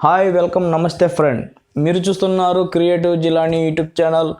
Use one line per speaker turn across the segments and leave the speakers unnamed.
Hi welcome నమస్తే friend, మీరు చూస్తున్నారు creative Jilani YouTube channel.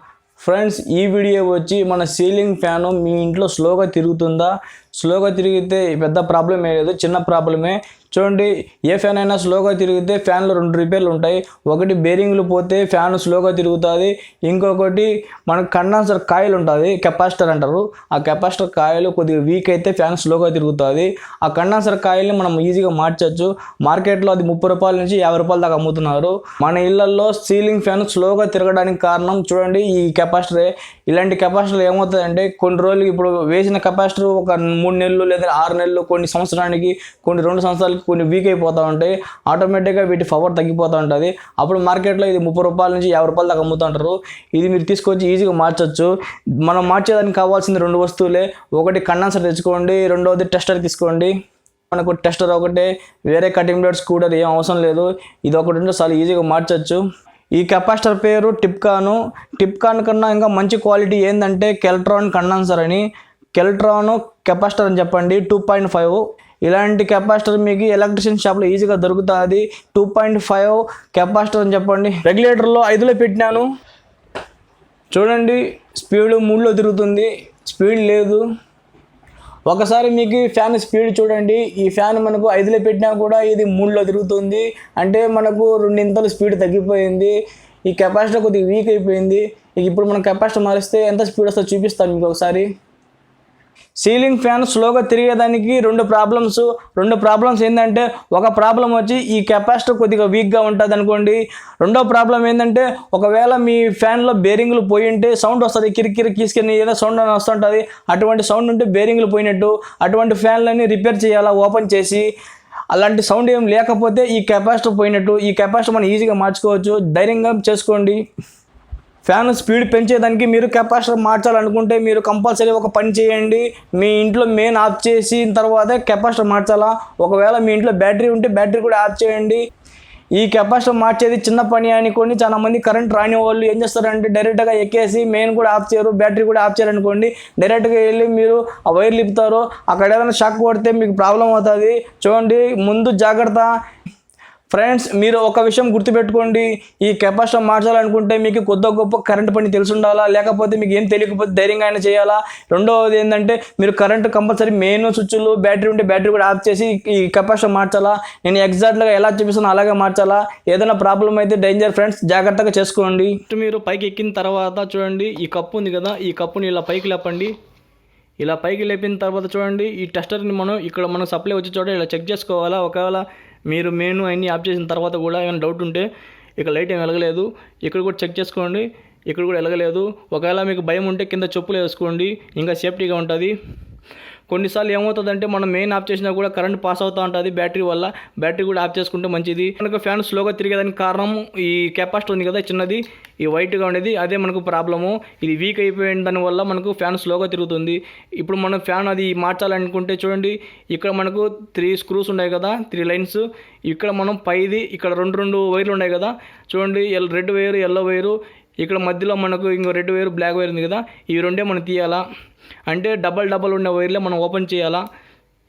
Friends, ఈ వీడియో వచ్చి మన సీలింగ్ ఫ్యాను మీ ఇంట్లో స్లోగా తిరుగుతుందా? స్లోగా తిరిగితే పెద్ద ప్రాబ్లం లేదు, చిన్న ప్రాబ్లమే. చూడండి, ఏ ఫ్యాన్ అయినా స్లోగా తిరిగితే ఫ్యాన్లో రెండు రిపేర్లు ఉంటాయి. ఒకటి బేరింగ్లు పోతే ఫ్యాన్ స్లోగా తిరుగుతుంది, ఇంకొకటి మనకు కండెన్సర్ కాయిల్ ఉంటుంది, కెపాసిటర్ అంటారు. ఆ కెపాసిటర్ కాయిల్ కొద్దిగా వీక్ అయితే ఫ్యాన్ స్లోగా తిరుగుతుంది. ఆ కండెన్సర్ కాయిల్ని మనం ఈజీగా మార్చచ్చు. మార్కెట్లో అది 30 రూపాయల నుంచి 50 రూపాయల దాకా అమ్ముతున్నారు. మన ఇళ్లలో సీలింగ్ ఫ్యాన్ స్లోగా తిరగడానికి కారణం చూడండి ఈ కెపాసిటరే. ఇలాంటి కెపాసిటర్లు ఏమవుతుందంటే కొన్ని రోజులకి, ఇప్పుడు వేసిన కెపాసిటర్ ఒక 3 నెలలు లేదా 6 నెలలు, కొన్ని సంవత్సరానికి, కొన్ని 2 సంవత్సరాలకి కొన్ని వీక్ అయిపోతూ ఉంటాయి. ఆటోమేటిక్గా వీటి పవర్ తగ్గిపోతూ ఉంటుంది. అప్పుడు మార్కెట్లో ఇది 30 రూపాయల నుంచి 50 రూపాయల దాకా అమ్ముతుంటారు. ఇది మీరు తీసుకొచ్చి ఈజీగా మార్చచ్చు. మనం మార్చేదానికి కావాల్సింది 2 వస్తువులే. ఒకటి కండెన్సర్ తెచ్చుకోండి, రెండవది టెస్టర్ తీసుకోండి. మనకు టెస్టర్ ఒకటే, వేరే కటింగ్ బ్లేడ్స్ కూడా ఏం అవసరం లేదు. ఇది ఒకటి ఉంటే చాలా ఈజీగా మార్చచ్చు. ఈ కెపాసిటర్ పేరు టిప్కాను. టిప్కాన్ కన్నా ఇంకా మంచి క్వాలిటీ ఏంటంటే కెల్ట్రాన్ కండెన్సర్ అని. కెల్ట్రాన్ కెపాసిటర్ అని చెప్పండి, 2.5. ఇలాంటి కెపాసిటర్ మీకు ఎలక్ట్రిషియన్ షాప్లో ఈజీగా దొరుకుతుంది. 2.5 కెపాసిటర్ అని చెప్పండి. రెగ్యులేటర్లో 5లో పెట్టినాను. చూడండి, స్పీడ్ 3లో తిరుగుతుంది, స్పీడ్ లేదు. ఒకసారి మీకు ఫ్యాన్ స్పీడ్ చూడండి. ఈ ఫ్యాన్ మనకు 5లో పెట్టినా కూడా ఇది 3లో తిరుగుతుంది. అంటే మనకు 2 ఇంతలు స్పీడ్ తగ్గిపోయింది. ఈ కెపాసిటర్ కొద్దిగా వీక్ అయిపోయింది. ఇప్పుడు మనం కెపాసిటర్ మారిస్తే ఎంత స్పీడ్ వస్తుందో చూపిస్తాను మీకు ఒకసారి. సీలింగ్ ఫ్యాన్ స్లోగా తిరిగేదానికి రెండు ప్రాబ్లమ్స్ ఏంటంటే, ఒక ప్రాబ్లం వచ్చి ఈ కెపాసిటర్ కొద్దిగా వీక్గా ఉంటుంది అనుకోండి. రెండో ప్రాబ్లం ఏంటంటే, ఒకవేళ మీ ఫ్యాన్లో బేరింగ్లు పోయి ఉంటే సౌండ్ వస్తుంది, కిరికిరి కీసుకొని ఏదో సౌండ్ అని వస్తుంటుంది. అటువంటి సౌండ్ ఉంటే బేరింగ్లు పోయినట్టు. అటువంటి ఫ్యాన్లని రిపేర్ చేయాలా ఓపెన్ చేసి. అలాంటి సౌండ్ ఏం లేకపోతే ఈ కెపాసిటర్ పోయినట్టు. ఈ కెపాసిటర్ మనం ఈజీగా మార్చుకోవచ్చు, ధైర్యంగా చేసుకోండి. ఫ్యాన్ స్పీడ్ పెంచేదానికి మీరు కెపాసిటర్ మార్చాలనుకుంటే మీరు కంపల్సరీ ఒక పని చేయండి. మీ ఇంట్లో మెయిన్ ఆఫ్ చేసిన తర్వాత కెపాసిటర్ మార్చాలా. ఒకవేళ మీ ఇంట్లో బ్యాటరీ ఉంటే బ్యాటరీ కూడా ఆఫ్ చేయండి. ఈ కెపాసిటర్ మార్చేది చిన్న పని అనుకోండి. చాలా మంది కరెంట్ రాని వాళ్ళు ఏం చేస్తారంటే డైరెక్ట్గా ఎక్కేసి మెయిన్ కూడా ఆఫ్ చేయరు, బ్యాటరీ కూడా ఆఫ్ చేయాలనుకోండి. డైరెక్ట్గా వెళ్ళి మీరు ఆ వైర్ లిపుతారు, అక్కడ ఏదైనా షాక్ కొడితే మీకు ప్రాబ్లం అవుతుంది. చూడండి, ముందు జాగ్రత్త. ఫ్రెండ్స్, మీరు ఒక విషయం గుర్తుపెట్టుకోండి. ఈ కెపాసిటర్ మార్చాలనుకుంటే మీకు కొద్ది గొప్ప కరెంట్ పని తెలిసి ఉండాలా, లేకపోతే మీకు ఏం తెలియకపోతే ధైర్యంగా అయినా చేయాలా. రెండవది ఏంటంటే, మీరు కరెంట్ కంపల్సరీ మెయిన్ స్విచ్లు, బ్యాటరీ ఉంటే బ్యాటరీ కూడా ఆఫ్ చేసి ఈ కెపాసిటర్ మార్చాలా. నేను ఎగ్జాక్ట్గా ఎలా చూపిస్తానో అలాగే మార్చాలా. ఏదైనా ప్రాబ్లం అయితే డేంజర్ ఫ్రెండ్స్, జాగ్రత్తగా చేసుకోండి. మీరు పైకి ఎక్కిన తర్వాత చూడండి, ఈ కప్పు ఉంది కదా, ఈ కప్పుని ఇలా పైకి లేపండి. ఇలా పైకి లేపిన తర్వాత చూడండి, ఈ టెస్టర్ని మనం సప్లై వచ్చే చోట ఇలా చెక్ చేసుకోవాలా. ఒకవేళ మీరు మెయిన్ అన్నీ ఆఫ్ చేసిన తర్వాత కూడా ఏమైనా డౌట్ ఉంటే, ఇక్కడ లైట్ ఏం వెలగలేదు, ఇక్కడ కూడా చెక్ చేసుకోండి, ఇక్కడ కూడా వెలగలేదు. ఒకవేళ మీకు భయం ఉంటే కింద చెప్పులు వేసుకోండి, ఇంకా సేఫ్టీగా ఉంటుంది. కొన్నిసార్లు ఏమవుతుందంటే మనం మెయిన్ ఆఫ్ చేసినా కూడా కరెంట్ పాస్ అవుతూ ఉంటుంది బ్యాటరీ వల్ల. బ్యాటరీ కూడా ఆఫ్ చేసుకుంటే మంచిది. మనకు ఫ్యాన్ స్లోగా తిరిగేదానికి కారణం ఈ కెపాసిటర్ ఉంది కదా చిన్నది, ఈ వైట్గా ఉండేది, అదే మనకు ప్రాబ్లము. ఇది వీక్ అయిపోయిన దానివల్ల మనకు ఫ్యాన్ స్లోగా తిరుగుతుంది. ఇప్పుడు మనం ఫ్యాన్ అది మార్చాలనుకుంటే చూడండి, ఇక్కడ మనకు 3 స్క్రూస్ ఉన్నాయి కదా, 3 లైన్స్. ఇక్కడ మనం పైది ఇక్కడ రెండు వైర్లు ఉన్నాయి కదా, చూడండి, రెడ్ వైరు, ఎల్లో వైరు. ఇక్కడ మధ్యలో మనకు ఇంకో రెడ్ వైరు, బ్లాక్ వైర్ ఉంది కదా, ఇవి రెండే మనం తీయాలా. అంటే డబల్ ఉన్న వైర్లే మనం ఓపెన్ చేయాలా.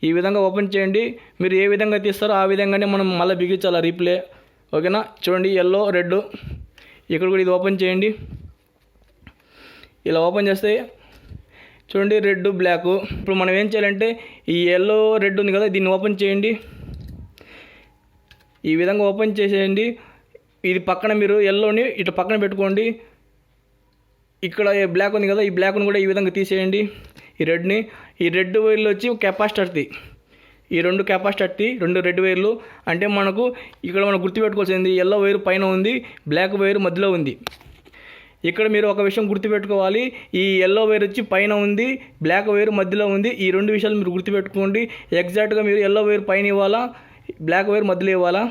ఈ విధంగా ఓపెన్ చేయండి. మీరు ఏ విధంగా తీస్తారో ఆ విధంగానే మనం మళ్ళీ బిగించాలా రీప్లే. ఓకేనా? చూడండి, ఎల్లో, రెడ్. ఇక్కడ కూడా ఇది ఓపెన్ చేయండి. ఇలా ఓపెన్ చేస్తే చూడండి, రెడ్, బ్లాక్. ఇప్పుడు మనం ఏం చేయాలంటే ఈ ఎల్లో, రెడ్ ఉంది కదా, దీన్ని ఓపెన్ చేయండి. ఈ విధంగా ఓపెన్ చేసేయండి. ఇది పక్కన మీరు ఎల్లోని ఇటు పక్కన పెట్టుకోండి. ఇక్కడ బ్లాక్ ఉంది కదా, ఈ బ్లాక్ని కూడా ఈ విధంగా తీసేయండి. ఈ రెడ్ని, ఈ రెడ్ వైర్లు వచ్చి కెపాసిటర్ది, ఈ 2 కెపాసిటర్ది, 2 రెడ్ వైర్లు. అంటే మనకు ఇక్కడ మనం గుర్తుపెట్టుకోవాల్సింది, ఎల్లో వైర్ పైన ఉంది, బ్లాక్ వైర్ మధ్యలో ఉంది. ఇక్కడ మీరు ఒక విషయం గుర్తుపెట్టుకోవాలి, ఈ ఎల్లో వైర్ వచ్చి పైన ఉంది, బ్లాక్ వైర్ మధ్యలో ఉంది. ఈ 2 విషయాలు మీరు గుర్తుపెట్టుకోండి. ఎగ్జాక్ట్గా మీరు ఎల్లో వైర్ పైన ఇవ్వాలా, బ్లాక్ వైర్ మధ్యలో ఇవ్వాలా.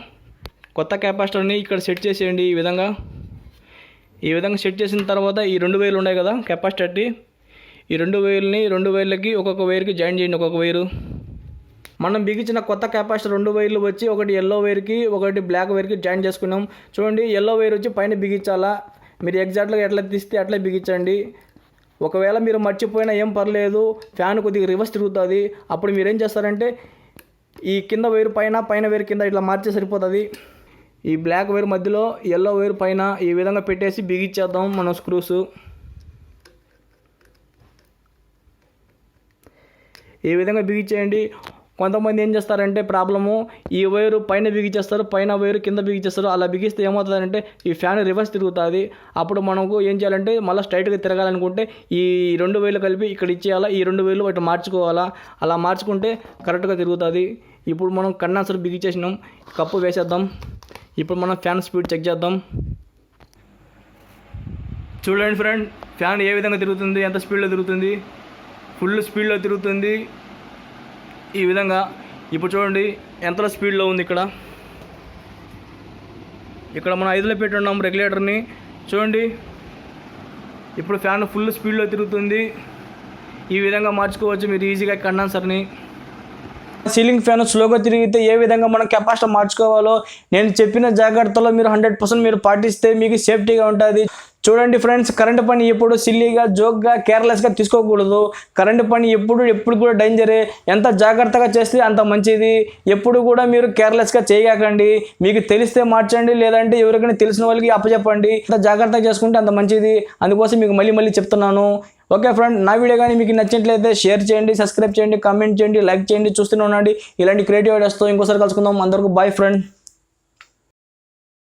కొత్త కెపాసిటర్ని ఇక్కడ సెట్ చేసేయండి. ఈ విధంగా సెట్ చేసిన తర్వాత ఈ 2 వైర్లు ఉన్నాయి కదా కెపాసిటర్ది, ఈ 2 వైర్లని 2 వైర్లకి ఒక్కొక్క వైర్కి జాయిన్ చేయండి. ఒక్కొక్క వైరు మనం బిగించిన కొత్త కెపాసిటర్ 2 వైర్లు వచ్చి ఒకటి ఎల్లో వైర్కి, ఒకటి బ్లాక్ వైర్కి జాయిన్ చేసుకున్నాం. చూడండి, ఎల్లో వైర్ వచ్చి పైన బిగించాలా. మీరు ఎగ్జాక్ట్గా ఎట్లా తీస్తే అట్లా బిగించండి. ఒకవేళ మీరు మర్చిపోయినా ఏం పర్లేదు, ఫ్యాన్ కొద్దిగా రివర్స్ తిరుగుతుంది. అప్పుడు మీరు ఏం చేస్తారంటే ఈ కింద వైరు పైన, పైన వైరు కింద ఇట్లా మార్చే సరిపోతుంది. ఈ బ్లాక్ వైర్ మధ్యలో ఎల్లో వైర్ పైన ఈ విధంగా పెట్టేసి బిగించేద్దాం మనం స్క్రూస్. ఈ విధంగా బిగించేయండి. కొంతమంది ఏం చేస్తారంటే ప్రాబ్లము, ఈ వైరు పైన బిగించేస్తారు, పైన వైరు కింద బిగించేస్తారు. అలా బిగిస్తే ఏమవుతుందంటే ఈ ఫ్యాన్ రివర్స్ తిరుగుతుంది. అప్పుడు మనకు ఏం చేయాలంటే మళ్ళీ స్ట్రైట్గా తిరగాలనుకుంటే ఈ 2 వైర్లు కలిపి ఇక్కడ ఇచ్చేయాలా, ఈ 2 వైర్లు ఇట్లా మార్చుకోవాలా. అలా మార్చుకుంటే కరెక్ట్గా తిరుగుతుంది. ఇప్పుడు మనం కండెన్సర్ బిగించేసినాం, కప్పు వేసేద్దాం. ఇప్పుడు మనం ఫ్యాన్ స్పీడ్ చెక్ చేద్దాం. చూడండి ఫ్రెండ్, ఫ్యాన్ ఏ విధంగా తిరుగుతుంది, ఎంత స్పీడ్లో తిరుగుతుంది. ఫుల్ స్పీడ్లో తిరుగుతుంది ఈ విధంగా. ఇప్పుడు చూడండి ఎంత స్పీడ్లో ఉంది. ఇక్కడ మనం 5లో పెట్టున్నాం రెగ్యులేటర్ని. చూడండి ఇప్పుడు ఫ్యాన్ ఫుల్ స్పీడ్లో తిరుగుతుంది. ఈ విధంగా మార్చుకోవచ్చు మీరు ఈజీగా కండెన్సర్ని. సీలింగ్ ఫ్యాన్ స్లోగా తిరిగితే ఏ విధంగా మనం కెపాసిటర్ మార్చుకోవాలో నేను చెప్పిన జాగ్రత్తలో మీరు 100% మీరు పాటిస్తే మీకు సేఫ్టీగా ఉంటుంది. చూడండి ఫ్రెండ్స్, కరెంట్ పని ఎప్పుడు సిల్లీగా, జోక్గా, కేర్లెస్గా తీసుకోకూడదు. కరెంట్ పని ఎప్పుడు కూడా డేంజరే. ఎంత జాగ్రత్తగా చేస్తే అంత మంచిది. ఎప్పుడు కూడా మీరు కేర్లెస్గా చేయకండి. మీకు తెలిస్తే మార్చండి, లేదంటే ఎవరికైనా తెలిసిన వాళ్ళకి అప్పచెప్పండి. ఎంత జాగ్రత్తగా చేసుకుంటే అంత మంచిది. అందుకోసం మీకు మళ్ళీ చెప్తున్నాను. ఓకే ఫ్రెండ్, నా వీడియో కానీ మీకు నచ్చినట్లయితే షేర్ చేయండి, సబ్స్క్రైబ్ చేయండి, కామెంట్ చేయండి, లైక్ చేయండి. చూస్తూనే ఉండండి ఇలాంటి క్రియేటివ్ ఐడియాస్తో. ఇంకోసారి కలుసుకుందాం. అందరికీ బాయ్ ఫ్రెండ్.